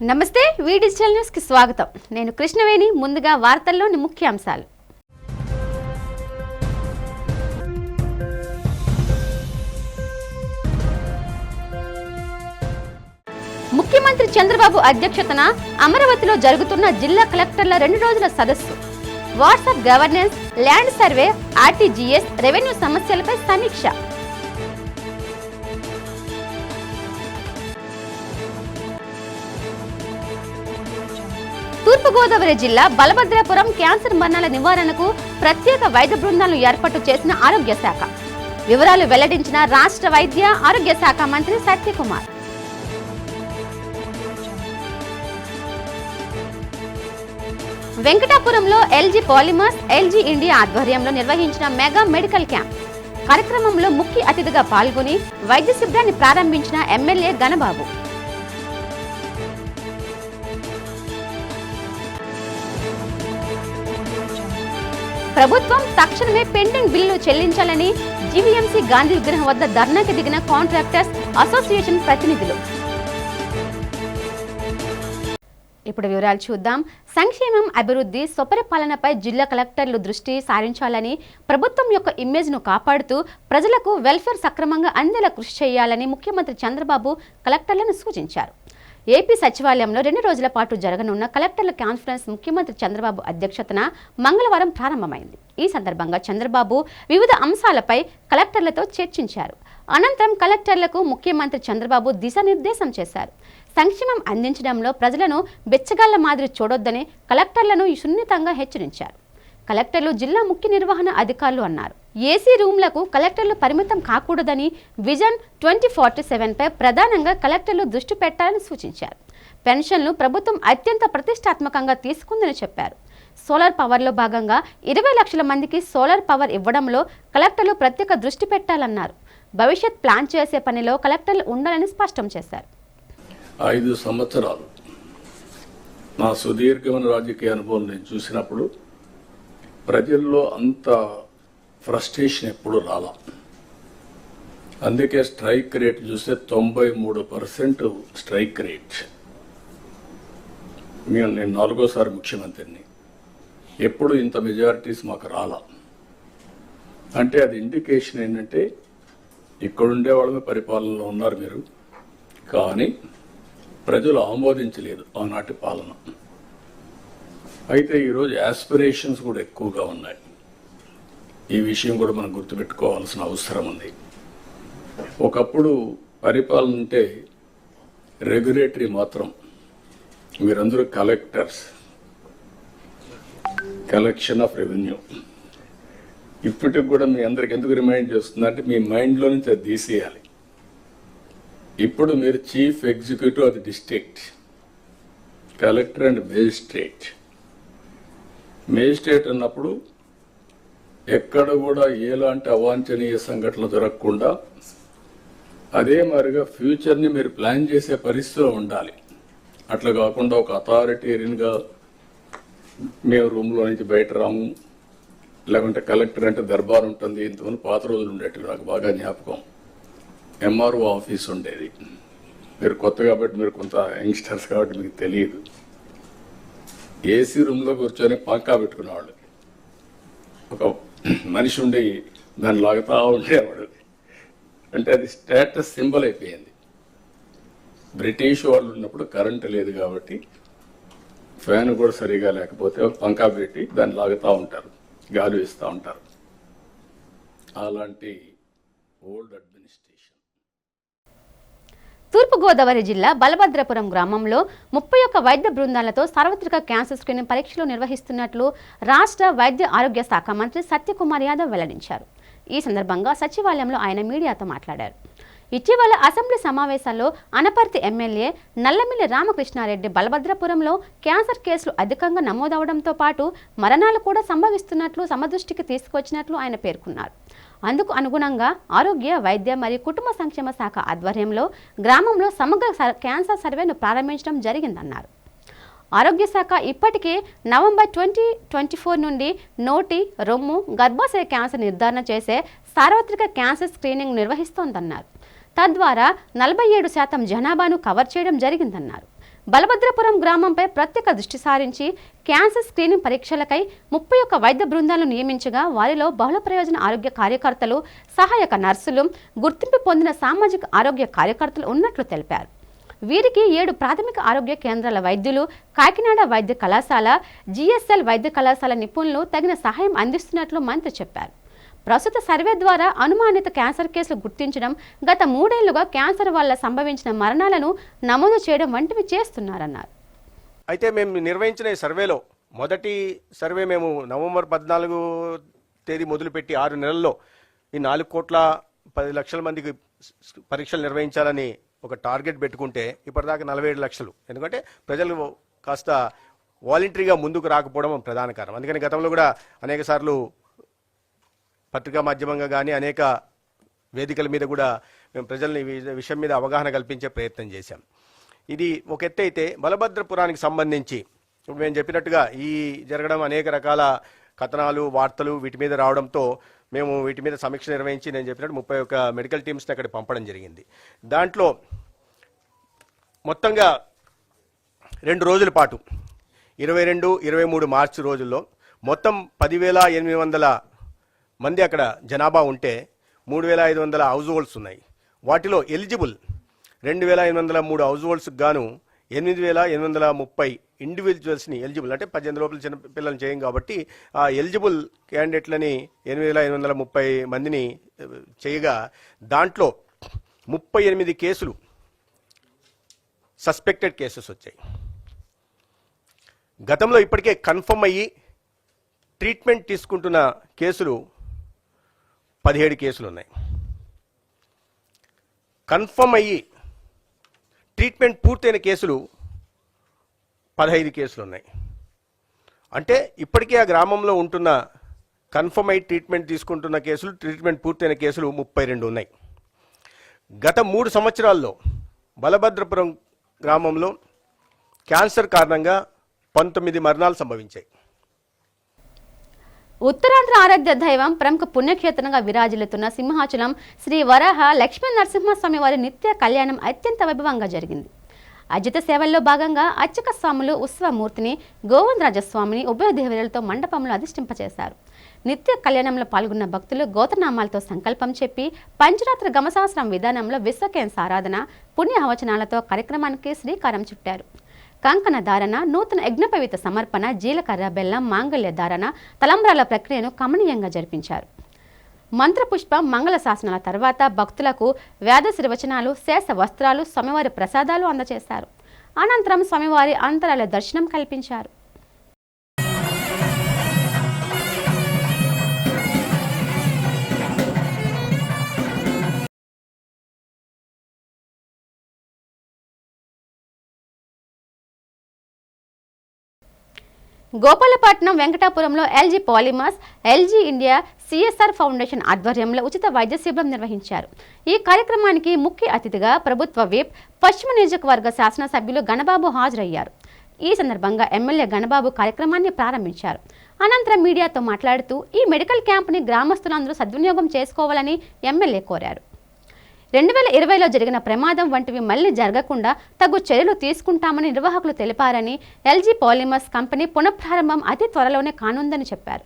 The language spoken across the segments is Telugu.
నమస్తే వి డిజిటల్ న్యూస్ కి స్వాగతం. నేను కృష్ణవేణి. ముందుగా వార్తల్లోని ముఖ్యాంశాలు. ముఖ్యమంత్రి చంద్రబాబు అధ్యక్షతన అమరావతిలో జరుగుతున్న జిల్లా కలెక్టర్ల 2 రోజుల సదస్సు. WhatsApp governance, land survey, RTGS, revenue సమస్యలపై సమీక్ష. తూర్పుగోదావరి జిల్లా బలభద్రాపురం క్యాన్సర్ మరణాల నివారణకు ప్రత్యేక వైద్య బృందాలను ఏర్పాటు చేసిన ఆరోగ్య శాఖ. వివరాలు వెల్లడించిన రాష్ట్ర వైద్య ఆరోగ్య శాఖ మంత్రి సత్యకుమార్. వెంకటాపురంలో ఎల్జీ పాలిమర్స్, ఎల్జీ ఇండియా ఆధ్వర్యంలో నిర్వహించిన మెగా మెడికల్ క్యాంప్ కార్యక్రమంలో ముఖ్య అతిథిగా పాల్గొని వైద్య శిబిరాన్ని ప్రారంభించిన ఎమ్మెల్యే గణబాబు. ప్రభుత్వం తక్షణమే పెండింగ్ బిల్లులు చెల్లించాలని జీవీఎంసీ గాంధీ విగ్రహం వద్ద ధర్నాకి దిగిన కాంట్రాక్టర్స్ అసోసియేషన్ ప్రతినిధులు. ఇప్పుడు వివరాలు చూద్దాం. సంక్షేమం, అభివృద్ధి, స్వపరిపాలనపై జిల్లా కలెక్టర్లు దృష్టి సారించాలని, ప్రభుత్వం యొక్క ఇమేజ్ను కాపాడుతూ ప్రజలకు వెల్ఫేర్ సక్రమంగా అందేలా కృషి చేయాలని ముఖ్యమంత్రి చంద్రబాబు కలెక్టర్లను సూచించారు. ఏపీ సచివాలయంలో 2 రోజుల పాటు జరగనున్న కలెక్టర్ల కాన్ఫరెన్స్ ముఖ్యమంత్రి చంద్రబాబు అధ్యక్షతన మంగళవారం ప్రారంభమైంది. ఈ సందర్భంగా చంద్రబాబు వివిధ అంశాలపై కలెక్టర్లతో చర్చించారు. అనంతరం కలెక్టర్లకు ముఖ్యమంత్రి చంద్రబాబు దిశానిర్దేశం చేశారు. సంక్షేమం అందించడంలో ప్రజలను బెచ్చగాళ్ల మాదిరి చూడొద్దని కలెక్టర్లను సున్నితంగా హెచ్చరించారు. కలెక్టర్లు జిల్లా ముఖ్య నిర్వహణ అధికారులు అన్నారు. ఏసీ రూమ్లకు కలెక్టర్లు పరిమితం కాకూడదని, విజన్ 2047పై ప్రధానంగా కలెక్టర్లు దృష్టి పెట్టాలని సూచించారు. పెన్షన్లు ప్రభుత్వం అత్యంత ప్రతిష్టాత్మకంగా తీసుకుందని చెప్పారు. సోలార్ పవర్లో భాగంగా 20 లక్షల మందికి సోలార్ పవర్ ఇవ్వడంలో కలెక్టర్లు ప్రత్యేక దృష్టి పెట్టాలన్నారు. భవిష్యత్ ప్లాన్ చేసే పనిలో కలెక్టర్లు ఉండాలని స్పష్టం చేశారు. 5 సంవత్సరాలు నా సుదీర్ఘమైన రాజకీయ అనుభవం నేను చూసినప్పుడు ప్రజల్లో అంత ఫ్రస్ట్రేషన్ ఎప్పుడు రాలా. అందుకే స్ట్రైక్ రేట్ చూస్తే 93% స్ట్రైక్ రేట్. నేను 4వ ముఖ్యమంత్రిని, ఎప్పుడు ఇంత మెజారిటీస్ మాకు రాలా. అంటే అది ఇండికేషన్ ఏంటంటే ఇక్కడుండే వాళ్ళమే పరిపాలనలో ఉన్నారు మీరు, కానీ ప్రజలు ఆమోదించలేదు ఆనాటి పాలన. అయితే ఈరోజు యాస్పిరేషన్స్ కూడా ఎక్కువగా ఉన్నాయి. ఈ విషయం కూడా మనం గుర్తుపెట్టుకోవాల్సిన అవసరం ఉంది. ఒకప్పుడు పరిపాలన అంటే రెగ్యులేటరీ మాత్రం, మీరందరూ కలెక్టర్స్, కలెక్షన్ ఆఫ్ రెవెన్యూ. ఇప్పటికి కూడా మీ అందరికి ఎందుకు రిమైండ్ చేస్తుందంటే మీ మైండ్లో నుంచి అది తీసేయాలి. ఇప్పుడు మీరు chief executive of the district, collector and magistrate. Magistrate అన్నప్పుడు ఎక్కడ కూడా ఎలాంటి అవాంఛనీయ సంఘటనలు జరగకుండా అదే మాదిరిగా ఫ్యూచర్ని మీరు ప్లాన్ చేసే పరిస్థితిలో ఉండాలి. అట్లా కాకుండా ఒక అథారిటేరియన్గా మేము రూమ్లో నుంచి బయట రాము, లేకుంటే కలెక్టర్ అంటే దర్బార్ ఉంటుంది. ఇంతమంది పాత రోజులు ఉండేవి, నాకు బాగా జ్ఞాపకం. ఎంఆర్ఓ ఆఫీస్ ఉండేది. మీరు కొత్త కాబట్టి, మీరు కొంత యంగ్స్టర్స్ కాబట్టి మీకు తెలియదు. ఏసీ రూమ్లో కూర్చొని పంకా పెట్టుకునేవాళ్ళు. ఒక మనిషి ఉండి దాన్ని లాగుతా ఉండేవాడు. అంటే అది స్టేటస్ సింబల్ అయిపోయింది. బ్రిటిష్ వాళ్ళు ఉన్నప్పుడు కరెంటు లేదు కాబట్టి ఫ్యాన్ కూడా సరిగా లేకపోతే పంకా పెట్టి దాన్ని లాగుతూ ఉంటారు, గాలి ఇస్తూ ఉంటారు. అలాంటి ఓల్డ్ అడ్మినిస్ట్రేషన్. తూర్పుగోదావరి జిల్లా బలభద్రపురం గ్రామంలో 31 వైద్య బృందాలతో సార్వత్రిక క్యాన్సర్ స్క్రీనింగ్ పరీక్షలు నిర్వహిస్తున్నట్లు రాష్ట్ర వైద్య ఆరోగ్య శాఖ మంత్రి సత్యకుమార్ యాదవ్ వెల్లడించారు. ఈ సందర్భంగా సచివాలయంలో ఆయన మీడియాతో మాట్లాడారు. ఇటీవల అసెంబ్లీ సమావేశాల్లో అనపర్తి ఎమ్మెల్యే నల్లమిల్లి రామకృష్ణారెడ్డి బలభద్రపురంలో క్యాన్సర్ కేసులు అధికంగా నమోదవడంతో పాటు మరణాలు కూడా సంభవిస్తున్నట్లు సమదృష్టికి తీసుకొచ్చినట్లు ఆయన పేర్కొన్నారు. అందుకు అనుగుణంగా ఆరోగ్య, వైద్య మరియు కుటుంబ సంక్షేమ శాఖ ఆధ్వర్యంలో గ్రామంలో సమగ్ర క్యాన్సర్ సర్వేను ప్రారంభించడం జరిగిందన్నారు. ఆరోగ్య శాఖ ఇప్పటికే నవంబర్ 2024 నుండి నోటి, రొమ్ము, గర్భాశయ క్యాన్సర్ నిర్ధారణ చేసే సార్వత్రిక క్యాన్సర్ స్క్రీనింగ్ నిర్వహిస్తోందన్నారు. తద్వారా 47% జనాభాను కవర్ చేయడం జరిగిందన్నారు. బలభద్రపురం గ్రామంపై ప్రత్యేక దృష్టి సారించి క్యాన్సర్ స్క్రీనింగ్ పరీక్షలకై 31 వైద్య బృందాలను నియమించగా వారిలో బహుళ ప్రయోజన ఆరోగ్య కార్యకర్తలు, సహాయక నర్సులు, గుర్తింపు పొందిన సామాజిక ఆరోగ్య కార్యకర్తలు ఉన్నట్లు తెలిపారు. వీరికి 7 ప్రాథమిక ఆరోగ్య కేంద్రాల వైద్యులు, కాకినాడ వైద్య కళాశాల, జిఎస్ఎల్ వైద్య కళాశాల నిపుణులు తగిన సహాయం అందిస్తున్నట్లు మంత్రి చెప్పారు. ప్రస్తుత సర్వే ద్వారా అనుమానిత క్యాన్సర్ కేసులు గుర్తించడం, గత 3 ఏళ్లుగా క్యాన్సర్ వల్ల సంభవించిన మరణాలను నమోదు చేయడం వంటివి చేస్తున్నారన్నారు. అయితే మేము నిర్వహించిన ఈ సర్వేలో మొదటి సర్వే మేము నవంబర్ 14 తేదీ మొదలుపెట్టి 6 నెలల్లో ఈ 4,10,00,000 మందికి పరీక్షలు నిర్వహించాలని ఒక టార్గెట్ పెట్టుకుంటే ఇప్పటిదాకా 47 లక్షలు. ఎందుకంటే ప్రజలు కాస్త వాలంటరీగా ముందుకు రాకపోవడం ప్రధాన కారణం. అందుకని గతంలో కూడా అనేక సార్లు పత్రికా మాధ్యమంగా కానీ అనేక వేదికల మీద కూడా మేము ప్రజల్ని ఈ విషయం మీద అవగాహన కల్పించే ప్రయత్నం చేశాం. ఇది ఒక ఎత్తు అయితే బలభద్రపురానికి సంబంధించి ఇప్పుడు మేము చెప్పినట్టుగా ఈ జరగడం అనేక రకాల కథనాలు, వార్తలు వీటి మీద రావడంతో మేము వీటి మీద సమీక్ష నిర్వహించి నేను చెప్పినట్టు 31 మెడికల్ టీమ్స్ని అక్కడ పంపడం జరిగింది. దాంట్లో మొత్తంగా 2 రోజుల పాటు 22, 23 మార్చి రోజుల్లో మొత్తం 10,800 మంది అక్కడ జనాభా ఉంటే 3,500 హౌస్ హోల్డ్స్ ఉన్నాయి. వాటిలో ఎలిజిబుల్ 2,803 హౌస్ హోల్డ్స్కి గాను 8,830 ఇండివిజువల్స్ని ఎలిజిబుల్ అంటే 18 లోపల చిన్న పిల్లలు చేయం కాబట్టి ఆ ఎలిజిబుల్ క్యాండిడేట్లని 8,830 మందిని చేయగా దాంట్లో 38 కేసులు సస్పెక్టెడ్ కేసెస్ వచ్చాయి. గతంలో ఇప్పటికే కన్ఫర్మ్ అయ్యి ట్రీట్మెంట్ తీసుకుంటున్న కేసులు 17 కేసులు ఉన్నాయి. కన్ఫర్మ్ అయ్యి ట్రీట్మెంట్ పూర్తయిన కేసులు 15 కేసులు ఉన్నాయి. అంటే ఇప్పటికే ఆ గ్రామంలో ఉంటున్న కన్ఫర్మ్ అయ్యి ట్రీట్మెంట్ తీసుకుంటున్న కేసులు, ట్రీట్మెంట్ పూర్తయిన కేసులు 32 ఉన్నాయి. గత 3 సంవత్సరాల్లో బలభద్రపురం గ్రామంలో క్యాన్సర్ కారణంగా 19 మరణాలు సంభవించాయి. ఉత్తరాంధ్ర ఆరాధ్య దైవం, ప్రముఖ పుణ్యక్షేత్రంగా విరాజిల్లుతున్న సింహాచలం శ్రీ వరాహ లక్ష్మీ నరసింహస్వామి వారి నిత్య కళ్యాణం అత్యంత వైభవంగా జరిగింది. అజిత సేవల్లో భాగంగా అర్చక స్వాములు ఉత్సవమూర్తిని గోవిందరాజస్వామిని ఉభయ దేవతలతో మండపంలో అధిష్ఠింపచేశారు. నిత్య కళ్యాణంలో పాల్గొన్న భక్తులు గోత్రనామాలతో సంకల్పం చెప్పి పంచరాత్ర గమశాస్త్రం విధానంలో విశ్వకేశ ఆరాధన, పుణ్యవచనాలతో కార్యక్రమానికి శ్రీకారం చుట్టారు. కంకణ ధారణ, నూతన యజ్ఞపవిత సమర్పణ, జీలకర్ర, బెల్లం, మాంగళ్య ధారణ, తలంబ్రాల ప్రక్రియను కమనీయంగా జరిపించారు. మంత్రపుష్పం, మంగళ శాసనాల తర్వాత భక్తులకు వేదశిరవచనాలు, శేష వస్త్రాలు, స్వామివారి ప్రసాదాలు అందజేశారు. అనంతరం స్వామివారి అంతరాల దర్శనం కల్పించారు. గోపాలపట్నం వెంకటాపురంలో LG Polymers, LG India, CSR foundation ఆధ్వర్యంలో ఉచిత వైద్య శిబిరం నిర్వహించారు. ఈ కార్యక్రమానికి ముఖ్య అతిథిగా ప్రభుత్వ విప్, పశ్చిమ నియోజకవర్గ శాసనసభ్యులు గణబాబు హాజరయ్యారు. ఈ సందర్భంగా ఎమ్మెల్యే గణబాబు కార్యక్రమాన్ని ప్రారంభించారు. అనంతరం మీడియాతో మాట్లాడుతూ ఈ మెడికల్ క్యాంపుని గ్రామస్తులందరూ సద్వినియోగం చేసుకోవాలని ఎమ్మెల్యే కోరారు. 2020లో జరిగిన ప్రమాదం వంటివి మళ్లీ జరగకుండా తగు చర్యలు తీసుకుంటామని నిర్వాహకులు తెలిపారని, ఎల్జీ పాలిమర్స్ కంపెనీ పునఃప్రారంభం అతి త్వరలోనే కానుందని చెప్పారు.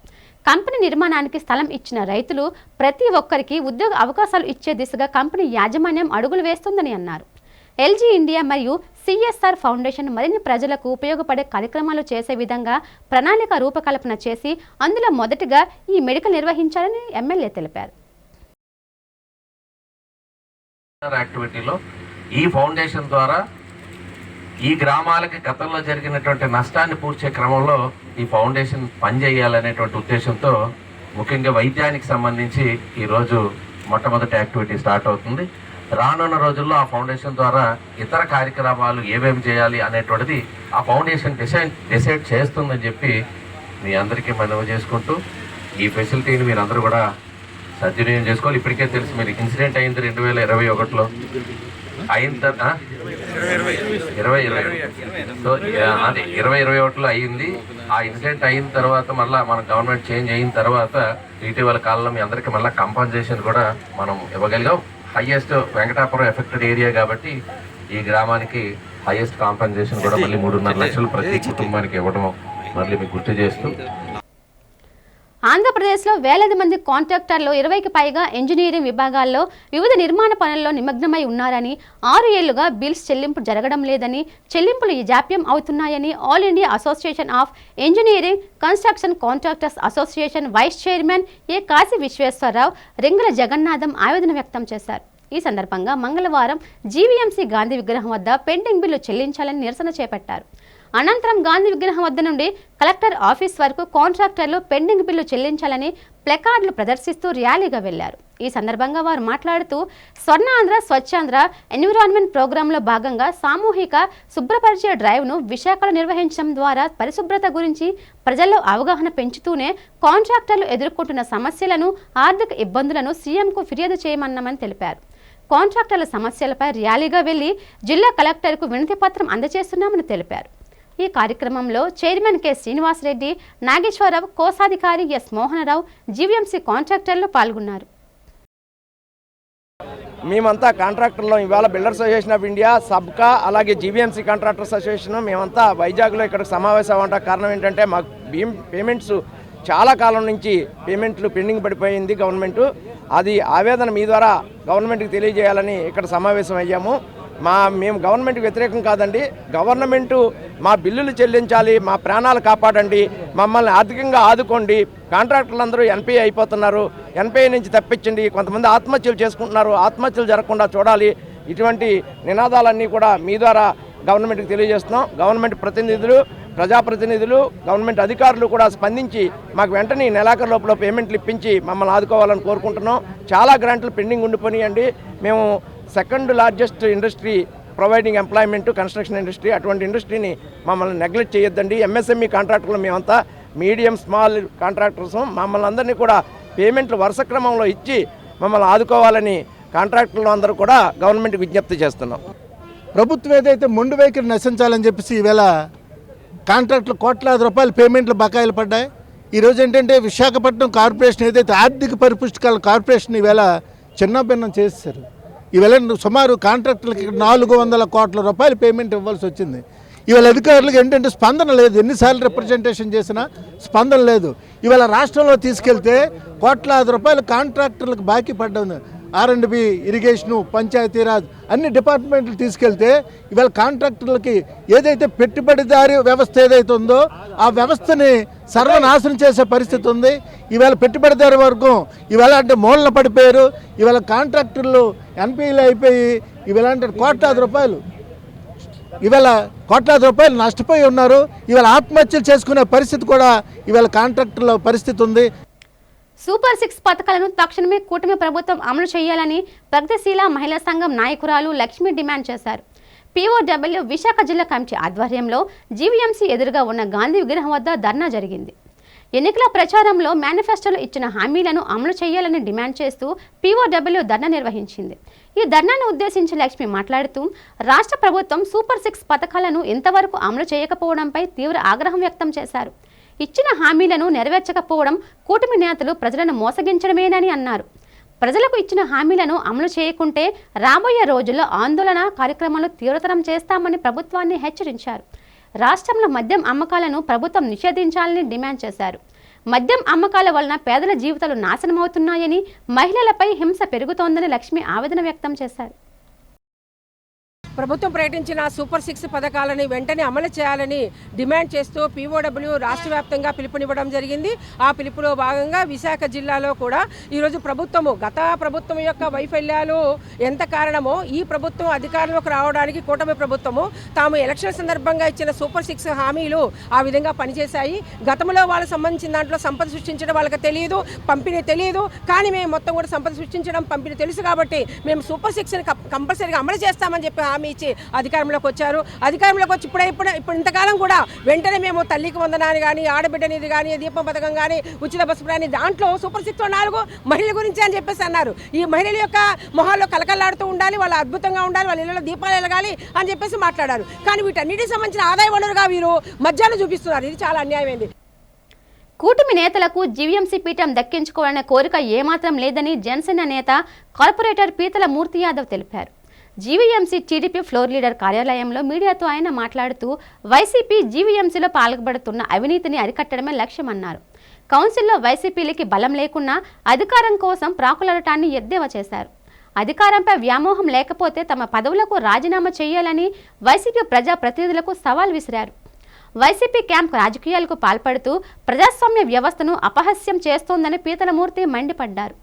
కంపెనీ నిర్మాణానికి స్థలం ఇచ్చిన రైతులు ప్రతి ఒక్కరికి ఉద్యోగ అవకాశాలు ఇచ్చే దిశగా కంపెనీ యాజమాన్యం అడుగులు వేస్తుందని అన్నారు. ఎల్జీ ఇండియా మరియు సిఎస్ఆర్ ఫౌండేషన్ మరిన్ని ప్రజలకు ఉపయోగపడే కార్యక్రమాలు చేసే విధంగా ప్రణాళిక రూపకల్పన చేసి అందులో మొదటిగా ఈ మెడికల్ నిర్వహించాలని ఎమ్మెల్యే తెలిపారు. యాక్టివిటీలో ఈ ఫౌండేషన్ ద్వారా ఈ గ్రామాలకి గతంలో జరిగినటువంటి నష్టాన్ని పూడ్చే క్రమంలో ఈ ఫౌండేషన్ పనిచేయాలనేటువంటి ఉద్దేశంతో ముఖ్యంగా వైద్యానికి సంబంధించి ఈరోజు మొట్టమొదటి యాక్టివిటీ స్టార్ట్ అవుతుంది. రానున్న రోజుల్లో ఆ ఫౌండేషన్ ద్వారా ఇతర కార్యక్రమాలు ఏమేమి చేయాలి అనేటువంటిది ఆ ఫౌండేషన్ డిసైడ్ చేస్తుందని చెప్పి మీ అందరికీ మనవి చేసుకుంటూ ఈ ఫెసిలిటీని మీరందరూ కూడా సద్వినియోగం చేసుకోవాలి. ఇప్పటికే తెలుసు మీరు ఇన్సిడెంట్ అయింది 2021లో అయిన తర్వాత 2021లో అయింది. ఆ ఇన్సిడెంట్ అయిన తర్వాత మళ్ళీ మన గవర్నమెంట్ చేంజ్ అయిన తర్వాత ఇటీవల కాలంలో మీ అందరికీ మళ్ళీ కంపన్సేషన్ కూడా మనం ఇవ్వగలిగాం. హైయెస్ట్ వెంకటాపురం ఎఫెక్టెడ్ ఏరియా కాబట్టి ఈ గ్రామానికి హైయెస్ట్ కాంపెన్సేషన్ కూడా మళ్ళీ 3.5 లక్షలు ప్రతి కుటుంబానికి ఇవ్వడం మళ్ళీ మీకు గుర్తు చేస్తూ, ఆంధ్రప్రదేశ్లో వేలాది మంది కాంట్రాక్టర్లు 20కి పైగా ఇంజనీరింగ్ విభాగాల్లో వివిధ నిర్మాణ పనుల్లో నిమగ్నమై ఉన్నారని, 6 ఏళ్లుగా బిల్స్ చెల్లింపు జరగడం లేదని, చెల్లింపులు జాప్యం అవుతున్నాయని all India association of engineering construction contractors association vice chairman A Kashi Visweswararao, Ringula Jagannatham ఆవేదన వ్యక్తం చేశారు. ఈ సందర్భంగా మంగళవారం జీవీఎంసీ గాంధీ విగ్రహం వద్ద పెండింగ్ బిల్లు చెల్లించాలని నిరసన చేపట్టారు. అనంతరం గాంధీ విగ్రహం వద్ద నుండి కలెక్టర్ ఆఫీస్ వరకు కాంట్రాక్టర్లు పెండింగ్ బిల్లు చెల్లించాలని ప్లకార్డులు ప్రదర్శిస్తూ ర్యాలీగా వెళ్లారు. ఈ సందర్భంగా వారు మాట్లాడుతూ స్వర్ణాంధ్ర స్వచ్ఛాంధ్ర ఎన్విరాన్మెంట్ ప్రోగ్రాంలో భాగంగా సామూహిక శుభ్రపరిచే డ్రైవ్ను విశాఖలో నిర్వహించడం ద్వారా పరిశుభ్రత గురించి ప్రజల్లో అవగాహన పెంచుతూనే కాంట్రాక్టర్లు ఎదుర్కొంటున్న సమస్యలను, ఆర్థిక ఇబ్బందులను సీఎంకు ఫిర్యాదు చేయమన్నామని తెలిపారు. కాంట్రాక్టర్ల సమస్యలపై ర్యాలీగా వెళ్లి జిల్లా కలెక్టర్కు వినతి పత్రం అందజేస్తున్నామని తెలిపారు. ఈ కార్యక్రమంలో చైర్మన్ కె శ్రీనివాసరెడ్డి, నాగేశ్వరరావు, కోశాధికారి ఎస్ మోహనరావు, జీవీఎంసీ కాంట్రాక్టర్లు పాల్గొన్నారు. మేమంతా కాంట్రాక్టర్లో ఇవాళ బిల్డర్స్ అసోసియేషన్ ఆఫ్ ఇండియా, సబ్కా, అలాగే జీవీఎంసీ కాంట్రాక్టర్స్ అసోసియేషన్ మేమంతా వైజాగ్లో ఇక్కడికి సమావేశం అవ్వడం కారణం ఏంటంటే మాకు పేమెంట్స్ చాలా కాలం నుంచి పేమెంట్లు పెండింగ్ పడిపోయింది గవర్నమెంట్. అది ఆవేదన మీ ద్వారా గవర్నమెంట్కి తెలియజేయాలని ఇక్కడ సమావేశం అయ్యాము. మేము గవర్నమెంట్కి వ్యతిరేకం కాదండి. గవర్నమెంటు మా బిల్లులు చెల్లించాలి, మా ప్రాణాలు కాపాడండి, మమ్మల్ని ఆర్థికంగా ఆదుకోండి. కాంట్రాక్టర్లందరూ ఎన్పిఐ అయిపోతున్నారు, ఎన్పిఐ నుంచి తప్పించండి. కొంతమంది ఆత్మహత్యలు చేసుకుంటున్నారు, ఆత్మహత్యలు జరగకుండా చూడాలి. ఇటువంటి నినాదాలన్నీ కూడా మీ ద్వారా గవర్నమెంట్కి తెలియజేస్తున్నాం. గవర్నమెంట్ ప్రతినిధులు, ప్రజాప్రతినిధులు, గవర్నమెంట్ అధికారులు కూడా స్పందించి మాకు వెంటనే నెలాఖరు లోపల పేమెంట్లు ఇప్పించి మమ్మల్ని ఆదుకోవాలని కోరుకుంటున్నాం. చాలా గ్రాంట్లు పెండింగ్ ఉండిపోయినాయండి. మేము second largest industry providing employment construction industry. అటువంటి ఇండస్ట్రీని మమ్మల్ని నెగ్లెక్ట్ చేయొద్దండి. ఎంఎస్ఎంఈ కాంట్రాక్టర్లు మేమంతా మీడియం స్మాల్ కాంట్రాక్టర్స్. మమ్మల్ని అందరినీ కూడా పేమెంట్లు వరుస క్రమంలో ఇచ్చి మమ్మల్ని ఆదుకోవాలని కాంట్రాక్టర్లు అందరూ కూడా గవర్నమెంట్కి విజ్ఞప్తి చేస్తున్నాం. ప్రభుత్వం ఏదైతే మొండి వైఖరి నశించాలని చెప్పేసి ఈవేళ కాంట్రాక్టులు కోట్లాది రూపాయలు పేమెంట్లు బకాయిలు పడ్డాయి. ఈరోజు ఏంటంటే విశాఖపట్నం కార్పొరేషన్ ఏదైతే ఆర్థిక పరిపుష్టికల కార్పొరేషన్ ఈవేళ చిన్నభిన్నం చేశారు. ఈవేళ సుమారు కాంట్రాక్టులకి 400 కోట్ల రూపాయలు పేమెంట్ ఇవ్వాల్సి వచ్చింది. ఇవాళ అధికారులకు ఏంటంటే స్పందన లేదు. ఎన్నిసార్లు రిప్రజెంటేషన్ చేసినా స్పందన లేదు. ఇవాళ రాష్ట్రంలో తీసుకెళ్తే కోట్లాది రూపాయలు కాంట్రాక్టర్లకు బాకీ పడ్డాను. R&B, ఇరిగేషను, పంచాయతీరాజ్ అన్ని డిపార్ట్మెంట్లు తీసుకెళ్తే ఇవాళ కాంట్రాక్టర్లకి ఏదైతే పెట్టుబడిదారీ వ్యవస్థ ఏదైతే ఉందో ఆ వ్యవస్థని సర్వనాశనం చేసే పరిస్థితి ఉంది. ఇవాళ పెట్టుబడిదారీ వర్గం ఇవాళ అంటే మూలన పడిపోయారు. ఇవాళ కాంట్రాక్టర్లు ఎన్పిఐలు అయిపోయి ఇవాళ అంటే కోట్లాది రూపాయలు నష్టపోయి ఉన్నారు. ఇవాళ ఆత్మహత్యలు చేసుకునే పరిస్థితి కూడా ఇవాళ కాంట్రాక్టర్ల పరిస్థితి ఉంది. సూపర్ 6 పథకాలను తక్షణమే కూటమి ప్రభుత్వం అమలు చేయాలని ప్రగతిశీల మహిళా సంఘం నాయకురాలు లక్ష్మి డిమాండ్ చేశారు. POW విశాఖ జిల్లా కమిటీ ఆధ్వర్యంలో జీవీఎంసీ ఎదురుగా ఉన్న గాంధీ విగ్రహం వద్ద ధర్నా జరిగింది. ఎన్నికల ప్రచారంలో మేనిఫెస్టోలో ఇచ్చిన హామీలను అమలు చేయాలని డిమాండ్ చేస్తూ POW ధర్నా నిర్వహించింది. ఈ ధర్నాను ఉద్దేశించి లక్ష్మి మాట్లాడుతూ రాష్ట్ర ప్రభుత్వం సూపర్ 6 పథకాలను ఇంతవరకు అమలు చేయకపోవడంపై తీవ్ర ఆగ్రహం వ్యక్తం చేశారు. ఇచ్చిన హామీలను నెరవేర్చకపోవడం కూటమి నేతలు ప్రజలను మోసగించడమేనని అన్నారు. ప్రజలకు ఇచ్చిన హామీలను అమలు చేయకుంటే రాబోయే రోజుల్లో ఆందోళన కార్యక్రమాలు తీవ్రతరం చేస్తామని ప్రభుత్వాన్ని హెచ్చరించారు. రాష్ట్రంలో మద్యం అమ్మకాలను ప్రభుత్వం నిషేధించాలని డిమాండ్ చేశారు. మద్యం అమ్మకాల వలన పేదల జీవితాలు నాశనమవుతున్నాయని, మహిళలపై హింస పెరుగుతోందని లక్ష్మి ఆవేదన వ్యక్తం చేశారు. ప్రభుత్వం ప్రకటించిన సూపర్ 6 పథకాలని వెంటనే అమలు చేయాలని డిమాండ్ చేస్తూ POW రాష్ట్ర వ్యాప్తంగా పిలుపునివ్వడం జరిగింది. ఆ పిలుపులో భాగంగా విశాఖ జిల్లాలో కూడా ఈరోజు గత ప్రభుత్వం యొక్క వైఫల్యాలు ఎంత కారణమో ఈ ప్రభుత్వం అధికారంలోకి రావడానికి కూటమి ప్రభుత్వము తాము ఎలక్షన్ సందర్భంగా ఇచ్చిన సూపర్ 6 హామీలు ఆ విధంగా పనిచేశాయి. గతంలో వాళ్ళకి సంబంధించిన దాంట్లో సంపద సృష్టించడం వాళ్ళకి తెలియదు, పంపిణీ తెలియదు. కానీ మేము మొత్తం కూడా సంపద సృష్టించడం, పంపిణీ తెలుసు కాబట్టి మేము సూపర్ 6ని కంపల్సరీగా అమలు చేస్తామని చెప్పి హామీ ఇచ్చి అధికారంలోకి వచ్చారు. అధికారంలోకి వచ్చి ఇప్పుడు ఇంతకాలం కూడా వెంటనే మేము తల్లికి వందనాన్ని కానీ, ఆడబిడ్డనిది కానీ, దీపం పథకం కానీ, ఉచిత బస్సు ప్రయాణి దాంట్లో సూపర్ 6లో 4 మహిళల గురించి అని చెప్పేసి అన్నారు. ఈ మహిళల యొక్క మొహాల్లో కలకల్లాడుతూ ఉండాలి, వాళ్ళు అద్భుతంగా ఉండాలి, వాళ్ళ ఇళ్ళలో దీపాలు వెలగాలి అని చెప్పేసి మాట్లాడారు. కానీ వీటన్నిటికి సంబంధించిన ఆదాయ వనరుగా వీరు మధ్యాహ్నం చూపిస్తున్నారు. ఇది చాలా అన్యాయమైంది. కూటమి నేతలకు జీవీఎంసీ పీఠం దక్కించుకోవాలనే కోరిక ఏమాత్రం లేదని జనసేన నేత కార్పొరేటర్ పీతల మూర్తి యాదవ్ తెలిపారు. జీవీఎంసీ టీడీపీ ఫ్లోర్ లీడర్ కార్యాలయంలో మీడియాతో ఆయన మాట్లాడుతూ వైసీపీ జీవీఎంసీలో పాల్గొబడుతున్న అవినీతిని అరికట్టడమే లక్ష్యమన్నారు. కౌన్సిల్లో వైసీపీలకి బలం లేకున్నా అధికారం కోసం ప్రాకులాడటాన్ని ఎద్దేవా చేశారు. అధికారంపై వ్యామోహం లేకపోతే తమ పదవులకు రాజీనామా చేయాలని వైసీపీ ప్రజాప్రతినిధులకు సవాల్ విసిరారు. వైసీపీ క్యాంప్ రాజకీయాలకు పాల్పడుతూ ప్రజాస్వామ్య వ్యవస్థను అపహాస్యం చేస్తోందని పీతలమూర్తి మండిపడ్డారు.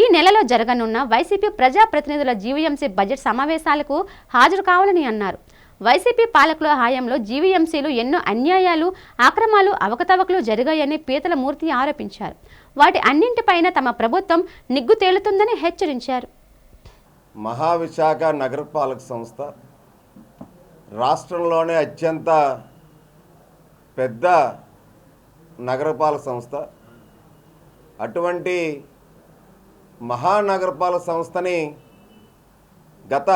ఈ నెలలో జరగనున్న వైసీపీ ప్రజాప్రతినిధుల జీవీఎంసీ బడ్జెట్ సమావేశాలకు హాజరు కావాలని అన్నారు. వైసీపీ పాలకుల హయాంలో జీవీఎంసీలు ఎన్నో అన్యాయాలు, అక్రమాలు, అవకతవకలు జరిగాయని పీతలమూర్తి ఆరోపించారు. వాటి అన్నింటిపైన తమ ప్రభుత్వం నిగ్గు తేలుతుందని హెచ్చరించారు. మహావిశాఖ నగరపాలక సంస్థ రాష్ట్రంలోనే అత్యంత పెద్ద నగరపాలక సంస్థ. అటువంటి మహానగరపాలక సంస్థని గత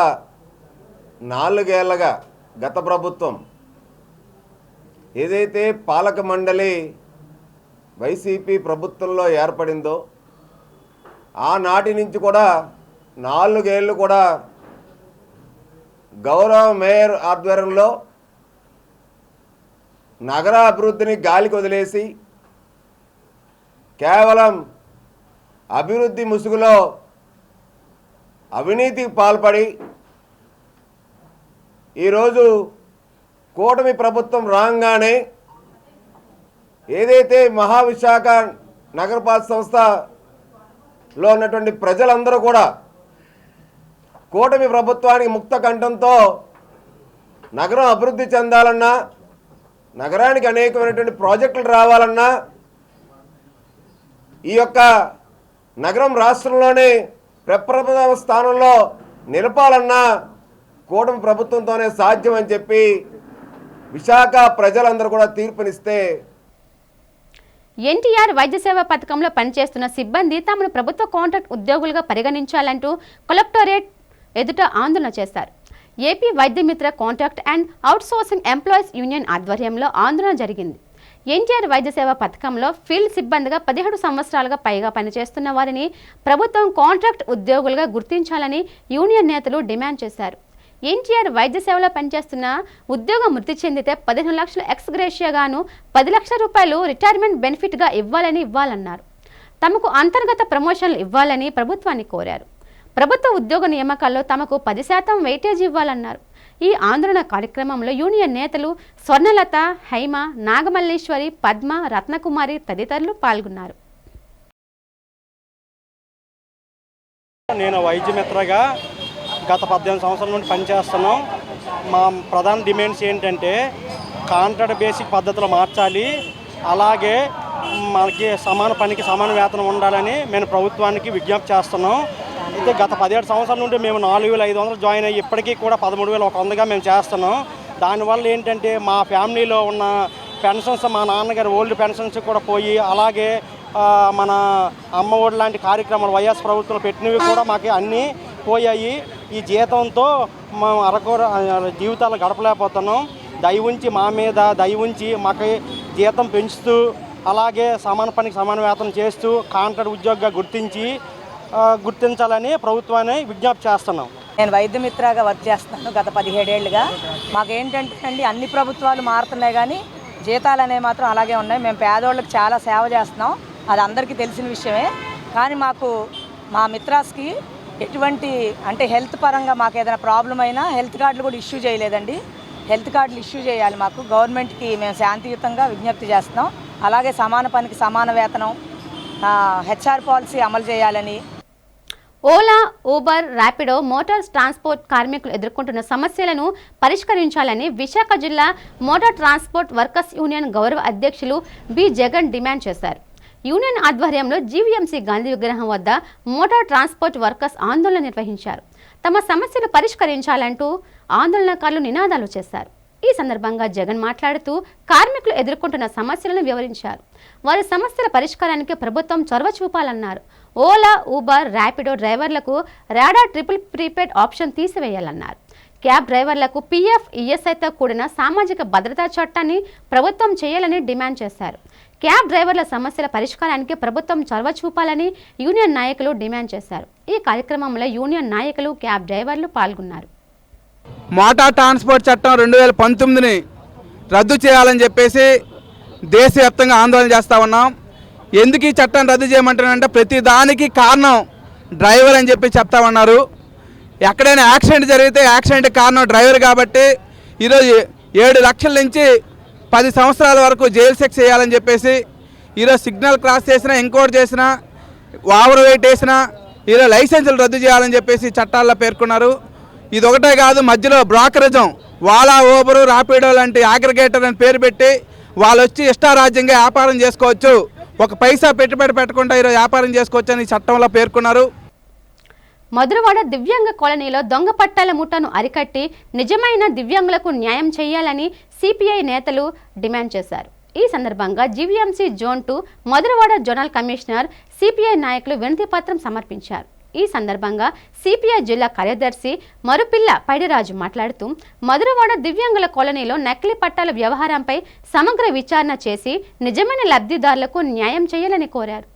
4 ఏళ్లుగా గత ప్రభుత్వం ఏదైతే పాలక మండలి వైసీపీ ప్రభుత్వంలో ఏర్పడిందో ఆనాటి నుంచి కూడా 4 ఏళ్ళు కూడా గౌరవ మేయర్ ఆధ్వర్యంలో నగర అభివృద్ధిని గాలికి వదిలేసి కేవలం అభివృద్ధి ముసుగులో అవినీతికి పాల్పడి ఈరోజు కూటమి ప్రభుత్వం రాగానే ఏదైతే మహావిశాఖ నగరపాలక సంస్థలో ఉన్నటువంటి ప్రజలందరూ కూడా కూటమి ప్రభుత్వానికి ముక్త కంఠంతో నగరం అభివృద్ధి చెందాలన్నా, నగరానికి అనేకమైనటువంటి ప్రాజెక్టులు రావాలన్నా, ఈ యొక్క నగరం రాష్ట్రంలోనే ప్రప్రథమ స్థానంలో నిలపాలన్నా కూటమి ప్రభుత్వంతోనే సాధ్యం అని చెప్పి విశాఖ ప్రజలందరూ కూడా తీర్పునిస్తే ఎన్టీఆర్ వైద్య సేవ పథకంలో పనిచేస్తున్న సిబ్బంది తమను ప్రభుత్వ కాంట్రాక్ట్ ఉద్యోగులుగా పరిగణించాలంటూ కలెక్టరేట్ ఎదుట ఆందోళన చేశారు. AP Vaidyamitra contract and outsourcing employees union ఆధ్వర్యంలో ఆందోళన జరిగింది. ఎన్టీఆర్ వైద్య సేవ పథకంలో ఫీల్డ్ సిబ్బందిగా 17 సంవత్సరాలుగా పైగా పనిచేస్తున్న వారిని ప్రభుత్వం కాంట్రాక్ట్ ఉద్యోగులుగా గుర్తించాలని యూనియన్ నేతలు డిమాండ్ చేశారు. ఎన్టీఆర్ వైద్య సేవలో పనిచేస్తున్న ఉద్యోగం మృతి చెందితే 15 లక్షల ఎక్స్ గ్రేషియాగాను 10 లక్షల రూపాయలు రిటైర్మెంట్ బెనిఫిట్గా ఇవ్వాలన్నారు. తమకు అంతర్గత ప్రమోషన్లు ఇవ్వాలని ప్రభుత్వాన్ని కోరారు. ప్రభుత్వ ఉద్యోగ నియామకాల్లో తమకు 10% వెయిటేజ్ ఇవ్వాలన్నారు. ఈ ఆందోళన కార్యక్రమంలో యూనియన్ నేతలు స్వర్ణలత, హైమ, నాగమల్లేశ్వరి, పద్మ, రత్నకుమారి తదితరులు పాల్గొన్నారు. నేను వైద్యమిత్రగా గత 18 సంవత్సరాల నుండి పనిచేస్తున్నాం. మా ప్రధాన డిమాండ్స్ ఏంటంటే కాంట్రాక్ట్ బేసిక్ పద్ధతిలో మార్చాలి, అలాగే మనకి సమాన పనికి సమాన వేతనం ఉండాలని మేము ప్రభుత్వానికి విజ్ఞప్తి చేస్తున్నాం. అయితే గత 17 సంవత్సరాల నుండి మేము 4,500 జాయిన్ అయ్యి ఇప్పటికీ కూడా 13,100గా మేము చేస్తున్నాం. దానివల్ల ఏంటంటే మా ఫ్యామిలీలో ఉన్న పెన్షన్స్, మా నాన్నగారి ఓల్డ్ పెన్షన్స్ కూడా పోయి, అలాగే మన అమ్మ ఒడి లాంటి కార్యక్రమాలు వైఎస్ ప్రభుత్వం పెట్టినవి కూడా మాకు అన్నీ పోయాయి. ఈ జీతంతో మేము అరకొర జీవితాలు గడపలేకపోతున్నాం. దయవుంచి మా మీద దయవుంచి మాకు జీతం పెంచుతూ, అలాగే సమాన పనికి సమాన వేతనం చేస్తూ కాంట్రాక్ట్ ఉద్యోగిగా గుర్తించాలని ప్రభుత్వాన్ని విజ్ఞప్తి చేస్తున్నాం. నేను వైద్యమిత్రగా వర్క్ చేస్తున్నాను గత 17 ఏళ్ళుగా. మాకేంటంటే అండి అన్ని ప్రభుత్వాలు మారుతున్నాయి కానీ జీతాలు అనేవి మాత్రం అలాగే ఉన్నాయి. మేము పేదవాళ్ళకి చాలా సేవ చేస్తున్నాం, అది అందరికీ తెలిసిన విషయమే. కానీ మాకు మా మిత్రాస్కి ఎటువంటి అంటే హెల్త్ పరంగా మాకు ఏదైనా ప్రాబ్లం అయినా హెల్త్ కార్డులు కూడా ఇష్యూ చేయలేదండి. హెల్త్ కార్డులు ఇష్యూ చేయాలి మాకు. గవర్నమెంట్కి మేము శాంతియుతంగా విజ్ఞప్తి చేస్తున్నాం. అలాగే సమాన పనికి సమాన వేతనం, హెచ్ఆర్ పాలసీ అమలు చేయాలని. Ola, Uber, Rapido motor transport కార్మికులు ఎదుర్కొంటున్న సమస్యలను పరిష్కరించాలని విశాఖ జిల్లా మోటార్ ట్రాన్స్పోర్ట్ వర్కర్స్ యూనియన్ గౌరవ అధ్యక్షులు బి జగన్ డిమాండ్ చేశారు. యూనియన్ ఆధ్వర్యంలో జీవీఎంసీ గాంధీ విగ్రహం వద్ద మోటార్ ట్రాన్స్పోర్ట్ వర్కర్స్ ఆందోళన నిర్వహించారు. తమ సమస్యలు పరిష్కరించాలంటూ ఆందోళనకారులు నినాదాలు చేశారు. ఈ సందర్భంగా జగన్ మాట్లాడుతూ కార్మికులు ఎదుర్కొంటున్న సమస్యలను వివరించారు. వారి సమస్యల పరిష్కారానికి ప్రభుత్వం చొరవ చూపాలన్నారు. ఓలా, ఊబర్, ర్యాపిడో డ్రైవర్లకు రాడార్ ట్రిపుల్ ప్రీపెయిడ్ ఆప్షన్ తీసివేయాలన్నారు. క్యాబ్ డ్రైవర్లకు పీఎఫ్, ఈఎస్ఐతో కూడిన సామాజిక భద్రతా చట్టాన్ని ప్రభుత్వం చేయాలని డిమాండ్ చేశారు. క్యాబ్ డ్రైవర్ల సమస్యల పరిష్కారానికి ప్రభుత్వం చొరవ చూపాలని యూనియన్ నాయకులు డిమాండ్ చేశారు. ఈ కార్యక్రమంలో యూనియన్ నాయకులు, క్యాబ్ డ్రైవర్లు పాల్గొన్నారు. మోటార్ ట్రాన్స్పోర్ట్ చట్టం 2019ని రద్దు చేయాలని చెప్పేసి దేశవ్యాప్తంగా ఆందోళన చేస్తూ ఉన్నాం. ఎందుకు ఈ చట్టాన్ని రద్దు చేయమంటానంటే ప్రతి దానికి కారణం డ్రైవర్ అని చెప్పి చెప్తా ఉన్నారు. ఎక్కడైనా యాక్సిడెంట్ జరిగితే యాక్సిడెంట్ కారణం డ్రైవర్ కాబట్టి ఈరోజు 7 లక్షల నుంచి 10 సంవత్సరాల వరకు జైలు శిక్ష చేయాలని చెప్పేసి ఈరోజు సిగ్నల్ క్రాస్ చేసినా ఇంకోటి చేసినా ఓవర్ వెయిట్ వేసినా ఈరోజు లైసెన్సులు రద్దు చేయాలని చెప్పేసి చట్టాల్లో పేర్కొన్నారు. ఇది ఒకటే కాదు, మధ్యలో బ్రోకరిజం వాలా, ఊబరు, రాపిడో లాంటి అగ్రిగేటర్ అని పేరు పెట్టి వాళ్ళు వచ్చి ఇష్టారాజ్యంగా వ్యాపారం చేసుకోవచ్చు, ఒక పైసా పెట్టుబడి పెట్టకుండా ఈరోజు వ్యాపారం చేసుకోవచ్చు అని చట్టంలో పేర్కొన్నారు. మధురవాడ దివ్యాంగ కాలనీలో దొంగ పట్టాల ముఠాను అరికట్టి నిజమైన దివ్యాంగులకు న్యాయం చేయాలని సిపిఐ నేతలు డిమాండ్ చేశారు. ఈ సందర్భంగా GVMC zone 2 Madhurawada zonal commissioner CPI నాయకులు వినతి పత్రం సమర్పించారు. ఈ సందర్భంగా సిపిఐ జిల్లా కార్యదర్శి మరుపిల్ల పైడిరాజు మాట్లాడుతూ మధురవాడ దివ్యాంగుల కాలనీలో నకిలీ పట్టాల వ్యవహారంపై సమగ్ర విచారణ చేసి నిజమైన లబ్ధిదారులకు న్యాయం చేయాలని కోరారు.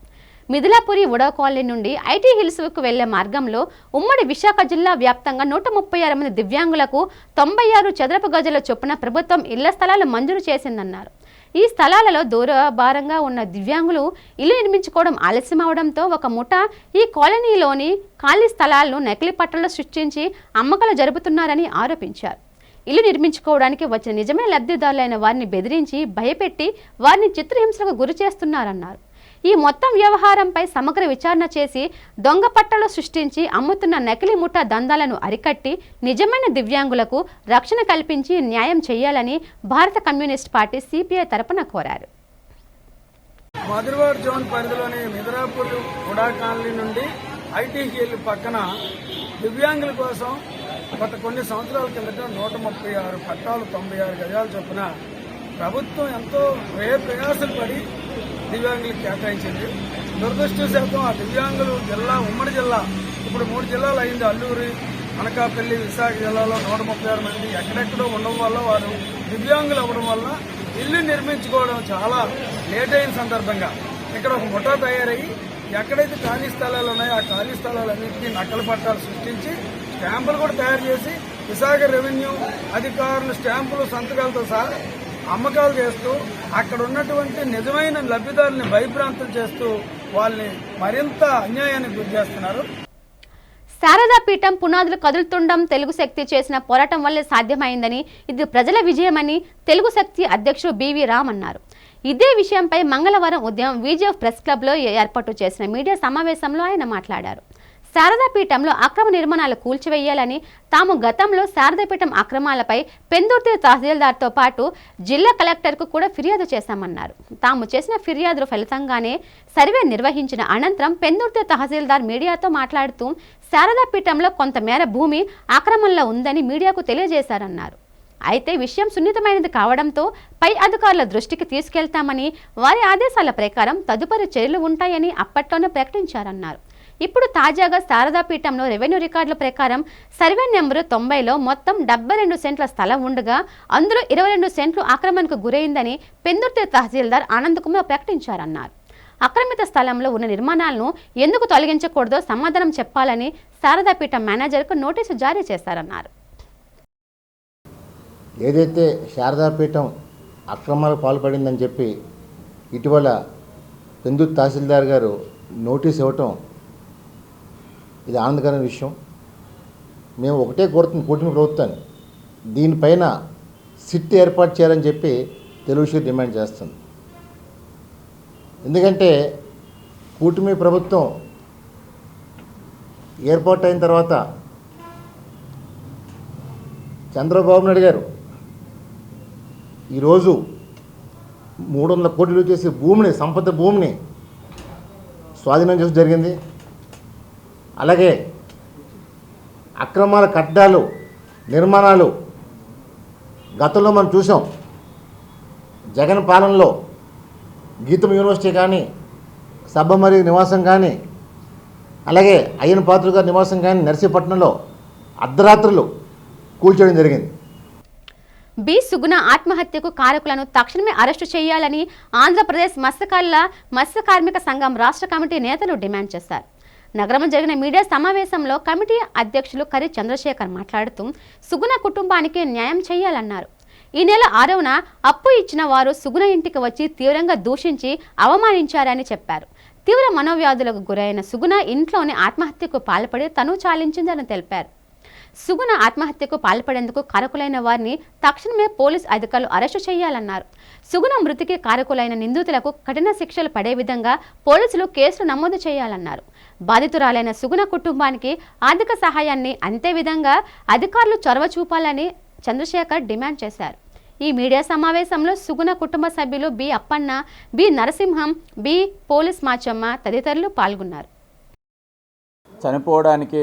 మిథిలాపురి ఉడవ కాలనీ నుండి ఐటీ హిల్స్కు వెళ్లే మార్గంలో ఉమ్మడి విశాఖ జిల్లా వ్యాప్తంగా 136 మంది దివ్యాంగులకు 96 చదరపు గజాల చొప్పున ప్రభుత్వం ఇళ్ల స్థలాలు మంజూరు చేసిందన్నారు. ఈ స్థలాలలో దూరభారంగా ఉన్న దివ్యాంగులు ఇల్లు నిర్మించుకోవడం ఆలస్యం అవడంతో ఒక ముఠా ఈ కాలనీలోని ఖాళీ స్థలాలను నకిలీ పట్టాలు సృష్టించి అమ్మకాలు జరుపుతున్నారని ఆరోపించారు. ఇల్లు నిర్మించుకోవడానికి వచ్చిన నిజమైన లబ్ధిదారులైన వారిని బెదిరించి భయపెట్టి వారిని చిత్రహింసలకు గురి చేస్తున్నారన్నారు. ఈ మొత్తం వ్యవహారంపై సమగ్ర విచారణ చేసి దొంగ పట్టాలు సృష్టించి అమ్ముతున్న నకిలీ ముఠా దందాలను అరికట్టి నిజమైన దివ్యాంగులకు రక్షణ కల్పించి న్యాయం చేయాలని భారత కమ్యూనిస్ట్ పార్టీ సిపిఐ తరపున కోరారు. మధురవాడ జోన్ పరిధిలోని మిథిలాపూర్ ఉడా కాలనీ నుండి ఐటీ హిల్ పక్కన దివ్యాంగుల కోసం గత కొన్ని సంవత్సరాల కిందట 136 పట్టాలు 96 గజాల చొప్పున ప్రభుత్వం ఎంతో ప్రయాసలు పడి దివ్యాంగులకు కేటాయించింది. దురదృష్టవశాతం ఆ దివ్యాంగులు ఉమ్మడి జిల్లా ఇప్పుడు 3 జిల్లాలు అయింది. అల్లూరి, అనకాపల్లి, విశాఖ జిల్లాలో 136 మంది ఎక్కడెక్కడో ఉండడం వల్ల వారు దివ్యాంగులు అవ్వడం వల్ల ఇల్లు నిర్మించుకోవడం చాలా లేట్ అయిన సందర్భంగా ఇక్కడ ఒక ముఠా తయారయ్యి ఎక్కడైతే ఖాళీ స్థలాలు ఉన్నాయో ఆ ఖాళీ స్థలాలన్నింటినీ నకలు పట్టాలు సృష్టించి స్టాంపులు కూడా తయారు చేసి విశాఖ రెవెన్యూ అధికారులు స్టాంపులు సంతకాలతో సహా అమ్మకాలు చేస్తూ అక్కడ ఉన్నటువంటి నిజమైన లబ్ధిదారుల్ని భయభ్రాంతులు చేస్తూ వాళ్ళని మరింత అన్యాయానికి గురి చేస్తున్నారు. శారదా పీఠం పునాదులు కదులుతుండడం తెలుగు శక్తి చేసిన పోరాటం వల్లే సాధ్యమైందని, ఇది ప్రజల విజయమని తెలుగు శక్తి అధ్యక్షుడు బివి రామ్ అన్నారు. ఇదే విషయంపై మంగళవారం ఉదయం విజిఎఫ్ ప్రెస్ క్లబ్లో ఏర్పాటు చేసిన మీడియా సమావేశంలో ఆయన మాట్లాడారు. శారదాపీఠంలో అక్రమ నిర్మాణాలు కూల్చివేయాలని, తాము గతంలో శారదాపీఠం అక్రమాలపై పెందుర్తి తహసీల్దార్తో పాటు జిల్లా కలెక్టర్కు కూడా ఫిర్యాదు చేశామన్నారు. తాము చేసిన ఫిర్యాదుల ఫలితంగానే సర్వే నిర్వహించిన అనంతరం పెందుర్తి తహసీల్దార్ మీడియాతో మాట్లాడుతూ శారదాపీఠంలో కొంతమేర భూమి ఆక్రమణలో ఉందని మీడియాకు తెలియజేశారన్నారు. అయితే విషయం సున్నితమైనది కావడంతో పై అధికారుల దృష్టికి తీసుకెళ్తామని, వారి ఆదేశాల ప్రకారం తదుపరి చర్యలు ఉంటాయని అప్పట్లోనే ప్రకటించారన్నారు. ఇప్పుడు తాజాగా శారదాపీఠంలో రెవెన్యూ రికార్డుల ప్రకారం సర్వే నెంబరు 90లో మొత్తం 72 సెంట్ల స్థలం ఉండగా అందులో 22 సెంట్లు ఆక్రమణకు గురైందని పెందుర్తి తహసీల్దార్ ఆనంద్ కుమార్ ప్రకటించారన్నారు. ఆక్రమిత స్థలంలో ఉన్న నిర్మాణాలను ఎందుకు తొలగించకూడదో సమాధానం చెప్పాలని శారదాపీఠం మేనేజర్కు నోటీసు జారీ చేశారన్నారు. ఏదైతే శారదాపీఠం అక్రమాలకు పాల్పడిందని చెప్పి ఇటీవల పెందుర్తి తహసీల్దార్ గారు నోటీస్ ఇవ్వటం ఇది ఆనందకరమైన విషయం. మేము ఒకటే కోరుతుంది కూటమి ప్రభుత్వాన్ని, దీనిపైన సిట్ ఏర్పాటు చేయాలని చెప్పి తెలుగుదేశం డిమాండ్ చేస్తుంది. ఎందుకంటే కూటమి ప్రభుత్వం ఏర్పాటు అయిన తర్వాత చంద్రబాబు నాయుడు గారు ఈరోజు 300 కోట్లు చేసి భూమిని, సంపద భూమిని స్వాధీనం చేసి జరిగింది. అలాగే అక్రమాల కట్టడాలు, నిర్మాణాలు గతంలో మనం చూసాం. జగన్ పాలనలో గీతం యూనివర్సిటీ కానీ, సబ్బమరి నివాసం కానీ, అలాగే అయ్యన పాత్రుడు గారి నివాసం కానీ నర్సీపట్నంలో అర్ధరాత్రులు కూల్చేయడం జరిగింది. బి సుగుణ ఆత్మహత్యకు కారకులను తక్షణమే అరెస్టు చేయాలని ఆంధ్రప్రదేశ్ మత్స్య కార్మిక సంఘం రాష్ట్ర కమిటీ నేతలు డిమాండ్ చేశారు. నగరంలో జరిగిన మీడియా సమావేశంలో కమిటీ అధ్యక్షులు కరి చంద్రశేఖర్ మాట్లాడుతూ సుగుణ కుటుంబానికి న్యాయం చేయాలన్నారు. ఈ నెల 6న అప్పు ఇచ్చిన వారు సుగుణ ఇంటికి వచ్చి తీవ్రంగా దూషించి అవమానించారని చెప్పారు. తీవ్ర మనోవ్యాధులకు గురైన సుగుణ ఇంట్లోనే ఆత్మహత్యకు పాల్పడి తను చాలించిందని తెలిపారు. సుగుణ ఆత్మహత్యకు పాల్పడేందుకు కారకులైన వారిని తక్షణమే పోలీస్ అధికారులు అరెస్టు చేయాలన్నారు. సుగుణ మృతికి కారకులైన నిందితులకు కఠిన శిక్షలు పడే విధంగా పోలీసులు కేసులు నమోదు చేయాలన్నారు. బాధితురాలైన సుగుణ కుటుంబానికి ఆర్థిక సహాయాన్ని అంతే విధంగా అధికారులు చొరవ చూపాలని చంద్రశేఖర్ డిమాండ్ చేశారు. ఈ మీడియా సమావేశంలో సుగుణ కుటుంబ సభ్యులు B Appanna, B Narasimham, B police Machamma తదితరులు పాల్గొన్నారు. చనిపోవడానికి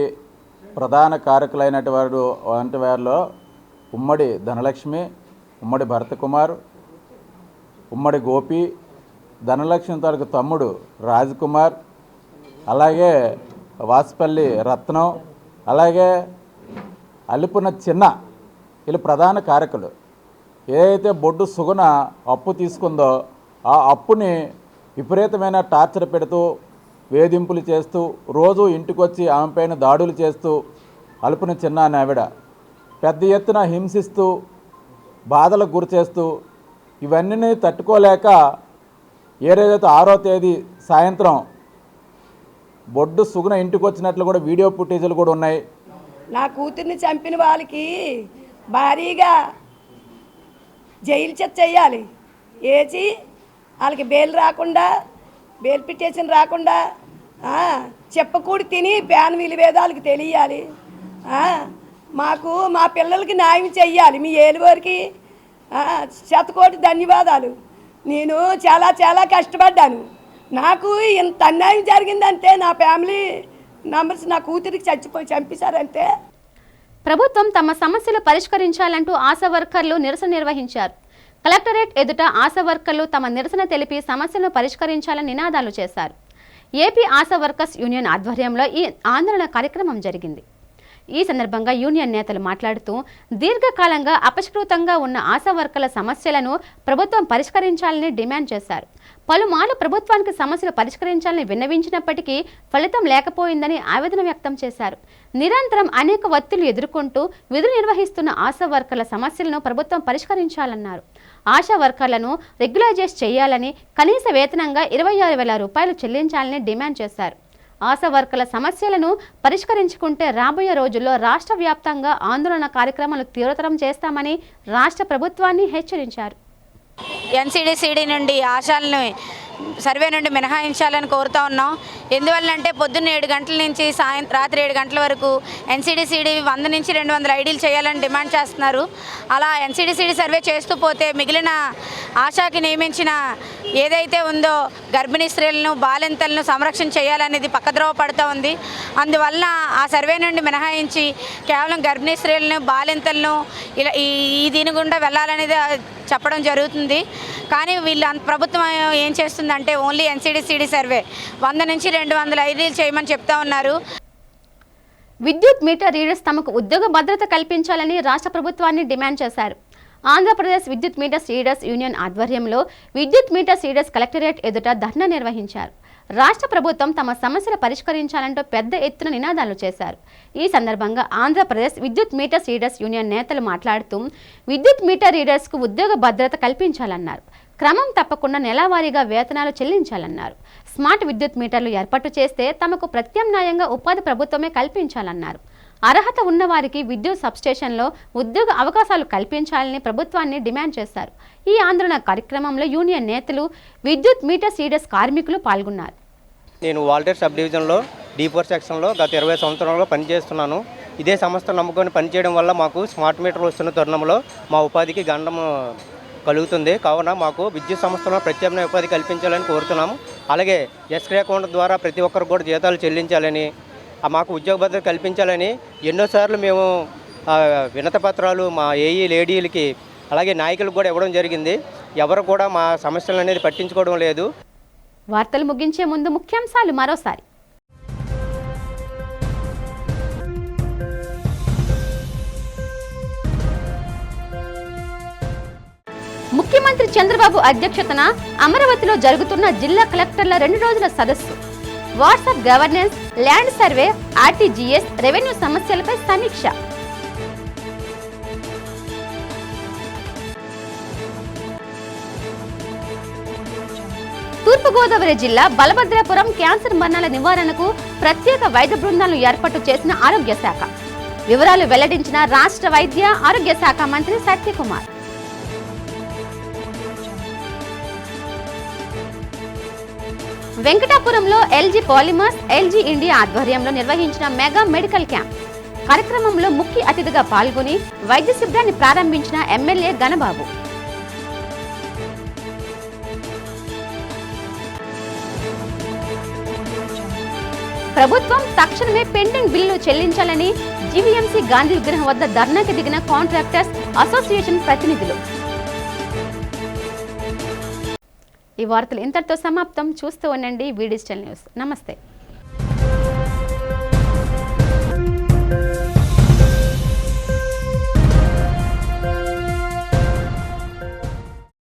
ప్రధాన కారకులైనటువంటి వారిలో ఉమ్మడి ధనలక్ష్మి, ఉమ్మడి భరతకుమార్, ఉమ్మడి గోపి, ధనలక్ష్మి తాలూకు తమ్ముడు రాజ్కుమార్, అలాగే వాసుపల్లి రత్నం, అలాగే అల్లిపున చిన్న, వీళ్ళు ప్రధాన కారకులు. ఏదైతే బొడ్డు సుగుణ అప్పు తీసుకుందో ఆ అప్పుని విపరీతమైన టార్చర్ పెడుతూ, వేధింపులు చేస్తూ, రోజు ఇంటికి వచ్చి ఆమె పైన దాడులు చేస్తూ, అలుపున చిన్న అనే ఆవిడ పెద్ద ఎత్తున హింసిస్తూ, బాధలకు గురి చేస్తూ, ఇవన్నీ తట్టుకోలేక ఏదైతే 6వ తేదీ సాయంత్రం బొడ్డు సుగుణ ఇంటికి వచ్చినట్లు కూడా వీడియో ఫుటేజీలు కూడా ఉన్నాయి. నా కూతుర్ని చంపిన వాళ్ళకి భారీగా జైలు చెత్త చేయాలి. ఏచి వాళ్ళకి బెయిల్ రాకుండా, బెయిల్ పిటిషన్ రాకుండా చెప్పకూడి తిని ప్యాన్ విలువేదాలకి తెలియాలి. మాకు మా పిల్లలకి న్యాయం చెయ్యాలి. మీ ఏలువారికి శతకోటి ధన్యవాదాలు. నేను చాలా చాలా కష్టపడ్డాను. నాకు ఇంత అన్యాయం జరిగిందంటే నా ఫ్యామిలీ మెంబర్స్ నా కూతురికి చంపేశారంటే. ప్రభుత్వం తమ సమస్యలు పరిష్కరించాలంటూ ఆశా వర్కర్లు నిరసన నిర్వహించారు. కలెక్టరేట్ ఎదుట ఆశా వర్కర్లు తమ నిరసన తెలిపి సమస్యలను పరిష్కరించాలని నినాదాలు చేశారు. ఏపీ ఆశా వర్కర్స్ యూనియన్ ఆధ్వర్యంలో ఈ ఆందోళన కార్యక్రమం జరిగింది. ఈ సందర్భంగా యూనియన్ నేతలు మాట్లాడుతూ దీర్ఘకాలంగా అపష్కృతంగా ఉన్న ఆశా వర్కర్ల సమస్యలను ప్రభుత్వం పరిష్కరించాలని డిమాండ్ చేశారు. పలుమార్లు ప్రభుత్వానికి సమస్యలు పరిష్కరించాలని విన్నవించినప్పటికీ ఫలితం లేకపోయిందని ఆవేదన వ్యక్తం చేశారు. నిరంతరం అనేక ఒత్తిళ్లు ఎదుర్కొంటూ విధులు నిర్వహిస్తున్న ఆశా వర్కర్ల సమస్యలను ప్రభుత్వం పరిష్కరించాలన్నారు. ఆశా వర్కర్లను రెగ్యులరైజ్ చేయాలని, కనీస వేతనంగా 26,000 రూపాయలు చెల్లించాలని డిమాండ్ చేశారు. ఆశా వర్కర్ల సమస్యలను పరిష్కరించుకుంటే రాబోయే రోజుల్లో రాష్ట్ర వ్యాప్తంగా ఆందోళన కార్యక్రమాలు తీవ్రతరం చేస్తామని రాష్ట్ర ప్రభుత్వాన్ని హెచ్చరించారు. ఎన్సీడీసీడీ నుండి ఆశాలను సర్వే నుండి మినహాయించాలని కోరుతా ఉన్నాం. ఎందువల్లంటే పొద్దున్న 7 గంటల నుంచి రాత్రి 7 గంటల వరకు ఎన్సీడీసీడీ 100 నుంచి 200 ఐడీలు చేయాలని డిమాండ్ చేస్తున్నారు. అలా ఎన్సీడీసీడీ సర్వే చేస్తూ పోతే మిగిలిన ఆశాకి నియమించిన ఏదైతే ఉందో గర్భిణీ స్త్రీలను, బాలింతలను సంరక్షణ చేయాలనేది పక్కద్రోవ పడుతూ ఉంది. అందువల్ల ఆ సర్వే నుండి మినహాయించి కేవలం గర్భిణీ స్త్రీలను, బాలింతలను ఇలా ఈ దీని గుండా వెళ్ళాలనేది చెప్పడం జరుగుతుంది. కానీ వీళ్ళు ప్రభుత్వం ఏం చేస్తుందంటే ఓన్లీ ఎన్సీడీసీడీ సర్వే 100 నుంచి 200 ఐడీలు చేయమని చెప్తా ఉన్నారు. విద్యుత్ మీటర్ రీడర్స్ తమకు ఉద్యోగ భద్రత కల్పించాలని రాష్ట్ర ప్రభుత్వాన్ని డిమాండ్ చేశారు. ఆంధ్రప్రదేశ్ విద్యుత్ మీటర్స్ రీడర్స్ యూనియన్ ఆధ్వర్యంలో విద్యుత్ మీటర్స్ రీడర్స్ కలెక్టరేట్ ఎదుట ధర్నా నిర్వహించారు. రాష్ట్ర ప్రభుత్వం తమ సమస్యలు పరిష్కరించాలంటూ పెద్ద ఎత్తున నినాదాలు చేశారు. ఈ సందర్భంగా ఆంధ్రప్రదేశ్ విద్యుత్ మీటర్స్ రీడర్స్ యూనియన్ నేతలు మాట్లాడుతూ విద్యుత్ మీటర్ రీడర్స్కు ఉద్యోగ భద్రత కల్పించాలన్నారు. క్రమం తప్పకుండా నెలవారీగా వేతనాలు చెల్లించాలన్నారు. స్మార్ట్ విద్యుత్ మీటర్లు ఏర్పాటు చేస్తే తమకు ప్రత్యామ్నాయంగా ఉపాధి ప్రభుత్వమే కల్పించాలన్నారు. అర్హత ఉన్నవారికి విద్యుత్ సబ్స్టేషన్లో ఉద్యోగ అవకాశాలు కల్పించాలని ప్రభుత్వాన్ని డిమాండ్ చేశారు. ఈ ఆందోళన కార్యక్రమంలో యూనియన్ నేతలు, విద్యుత్ మీటర్స్ రీడర్స్ కార్మికులు పాల్గొన్నారు. నేను వాల్టేర్ సబ్ డివిజన్లో D4 సెక్షన్లో గత 20 సంవత్సరాలుగా పనిచేస్తున్నాను. ఇదే సంస్థ నమ్ముకొని పనిచేయడం వల్ల మాకు స్మార్ట్ మీటర్లు వస్తున్న తరుణంలో మా ఉపాధికి గండం కలుగుతుంది. కావున మాకు విద్యుత్ సంస్థలో ప్రత్యామ్నాయ ఉపాధి కల్పించాలని కోరుతున్నాము. అలాగే ఎస్క్రే అకౌంట్ ద్వారా ప్రతి ఒక్కరు కూడా జీతాలు చెల్లించాలని, మాకు ఉద్యోగ భద్రత కల్పించాలని ఎన్నోసార్లు మేము వినతి పత్రాలు మా ఏఈ లేడీలకి అలాగే నాయకులకు కూడా ఇవ్వడం జరిగింది. ఎవరు కూడా మా సమస్యలు అనేది పట్టించుకోవడం లేదు. వార్తలు ముగించే ముందు ముఖ్యాంశాలు మరోసారి. ముఖ్యమంత్రి చంద్రబాబు అధ్యక్షతన అమరావతిలో జరుగుతున్న జిల్లా కలెక్టర్ల 2 రోజుల సదస్సు. WhatsApp governance, land survey, RTGS, revenue సమస్యలపై సమీక్ష. తూర్పుగోదావరి జిల్లా బలభద్రాపురం క్యాన్సర్ మరణాల నివారణకు ప్రత్యేక వైద్య బృందాలను ఏర్పాటు చేసిన ఆరోగ్య శాఖ. వివరాలు వెల్లడించిన రాష్ట్ర వైద్య ఆరోగ్య శాఖ మంత్రి సత్యకుమార్. వెంకటాపురంలో ఎల్జీ పాలిమర్స్, ఎల్జీ ఇండియా ఆధ్వర్యంలో నిర్వహించిన మెగా మెడికల్ క్యాంప్ కార్యక్రమంలో ముఖ్య అతిథిగా పాల్గొని వైద్య శిబిరాన్ని ప్రారంభించిన ఎమ్మెల్యే గణబాబు. ప్రభుత్వం తక్షణమే పెండింగ్ బిల్లులు చెల్లించాలని జీవీఎంసీ గాంధీ విగ్రహం వద్ద ధర్నాకి దిగిన కాంట్రాక్టర్స్ అసోసియేషన్ ప్రతినిధులు. ఈ వార్తలు ఇంతటితో సమాప్తం. చూస్తూ ఉండండి వి డిజిటల్ న్యూస్. నమస్తే.